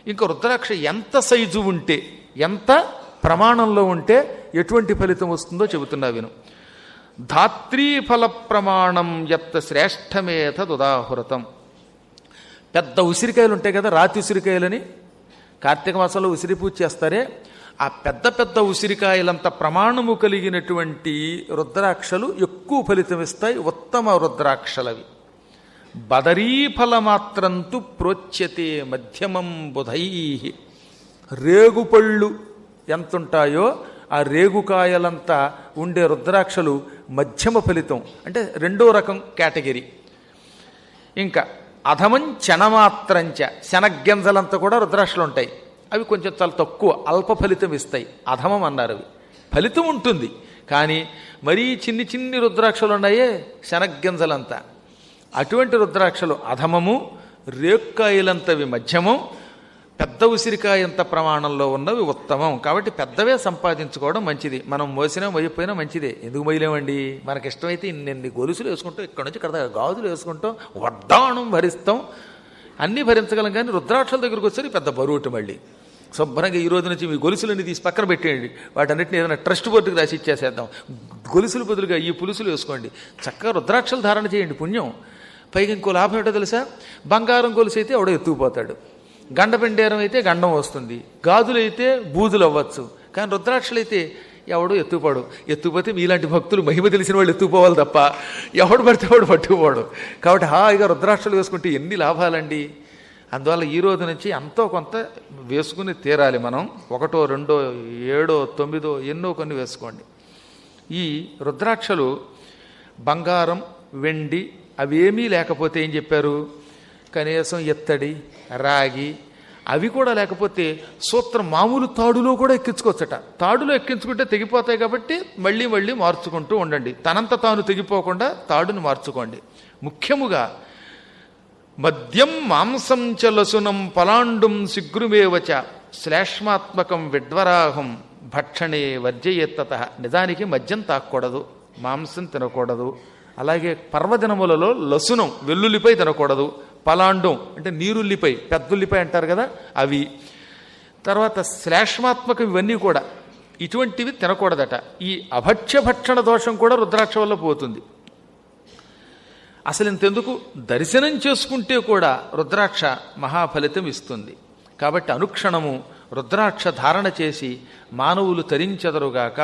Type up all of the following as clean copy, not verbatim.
ఇంకా రుద్రాక్ష ఎంత సైజు ఉంటే, ఎంత ప్రమాణంలో ఉంటే ఎటువంటి ఫలితం వస్తుందో చెబుతున్నా విను. ధాత్రీఫల ప్రమాణం యత్ శ్రేష్టమేతదుదాహృతం. పెద్ద ఉసిరికాయలు ఉంటాయి కదా, రాతి ఉసిరికాయలని కార్తీక మాసంలో ఉసిరి పూజ చేస్తారే, ఆ పెద్ద పెద్ద ఉసిరికాయలంత ప్రమాణము కలిగినటువంటి రుద్రాక్షలు ఎక్కువ ఫలితం ఇస్తాయి, ఉత్తమ రుద్రాక్షలవి. బదరీఫలమాత్రంతు ప్రోచ్యతే మధ్యమం బుధై. రేగుపళ్ళు ఎంతుంటాయో ఆ రేగుకాయలంతా ఉండే రుద్రాక్షలు మధ్యమ ఫలితం, అంటే రెండో రకం కేటగిరీ. ఇంకా అధమం చనమాత్రంచ, శనగ్గింజలంతా కూడా రుద్రాక్షలు ఉంటాయి, అవి కొంచెం చాలా తక్కువ, అల్ప ఫలితం ఇస్తాయి, అధమం అన్నారు. అవి ఫలితం ఉంటుంది కానీ మరీ చిన్ని చిన్ని రుద్రాక్షలు ఉన్నాయే శనగ్గింజలంతా, అటువంటి రుద్రాక్షలు అధమము, రేక్కాయలంతవి మధ్యమం, పెద్ద ఉసిరికాయంత ప్రమాణంలో ఉన్నవి ఉత్తమం. కాబట్టి పెద్దవే సంపాదించుకోవడం మంచిది. మనం మోసినా మోయపోయినా మంచిదే. ఎందుకు మొయ్యలేమండి? మనకి ఇష్టమైతే ఇన్ని గొలుసులు వేసుకుంటాం, ఇక్కడ నుంచి ఇక్కడ గాజులు వేసుకుంటాం, వడ్డాణం భరిస్తాం, అన్నీ భరించగలం. కానీ రుద్రాక్షల దగ్గరకు వచ్చేది పెద్ద బరువుటి. మళ్ళీ శుభ్రంగా ఈ రోజు నుంచి మీ గొలుసులన్నీ తీసి పక్కన పెట్టేయండి, వాటన్నిటిని ఏదైనా ట్రస్ట్ బోర్డుకి రాసి ఇచ్చేసేద్దాం. గొలుసులు బదులుగా ఈ పులుసులు వేసుకోండి, చక్కగా రుద్రాక్షలు ధారణ చేయండి, పుణ్యం. పైగా ఇంకో లాభం ఏంటో తెలుసా? బంగారం గొలుసు అయితే ఎవడో ఎత్తుకుపోతాడు, గండపెండేరం అయితే గండం వస్తుంది, గాజులు అయితే బూజులు అవ్వచ్చు. కానీ రుద్రాక్షలు అయితే ఎవడు ఎత్తుపోడు. ఎత్తుపోతే మీలాంటి భక్తులు, మహిమ తెలిసిన వాళ్ళు ఎత్తుకుపోవాలి తప్ప ఎవడు పడితే వాడు పట్టుకుపోడు. కాబట్టి హాయిగా రుద్రాక్షలు వేసుకుంటే ఎన్ని లాభాలండి. అందువల్ల ఈ రోజు నుంచి ఎంతో కొంత వేసుకుని తీరాలి మనం. 1, 2, 7, 9 ఎన్నో కొన్ని వేసుకోండి. ఈ రుద్రాక్షలు బంగారం, వెండి అవేమీ లేకపోతే ఏం చెప్పారు? కనీసం ఎత్తడి, రాగి అవి కూడా లేకపోతే సూత్రం మామూలు తాడులో కూడా ఎక్కించుకోవచ్చట. తాడులో ఎక్కించుకుంటే తెగిపోతాయి కాబట్టి మళ్ళీ మళ్ళీ మార్చుకుంటూ ఉండండి. తనంత తాను తెగిపోకుండా తాడును మార్చుకోండి. ముఖ్యముగా మద్యం మాంసం చ లసునం పలాండుం శీఘ్రమేవచ శ్లేష్మాత్మకం విడ్వరాహం భక్షణే వర్జయేత్తత. నిజానికి మద్యం తాకూడదు, మాంసం తినకూడదు, అలాగే పర్వదినములలో లసునం వెల్లుల్లిపై తినకూడదు, పలాండం అంటే నీరుల్లిపై, పెద్దుల్లిపై అంటారు కదా అవి, తర్వాత శ్లేష్మాత్మకం ఇవన్నీ కూడా ఇటువంటివి తినకూడదట. ఈ అభక్ష్య భక్షణ దోషం కూడా రుద్రాక్ష వల్ల పోతుంది. అసలు ఇంతెందుకు, దర్శనం చేసుకుంటే కూడా రుద్రాక్ష మహాఫలితం ఇస్తుంది. కాబట్టి అనుక్షణము రుద్రాక్ష ధారణ చేసి మానవులు తరించెదరుగాక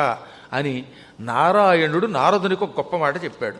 అని నారాయణుడు నారదునికి ఒక గొప్ప మాట చెప్పాడు.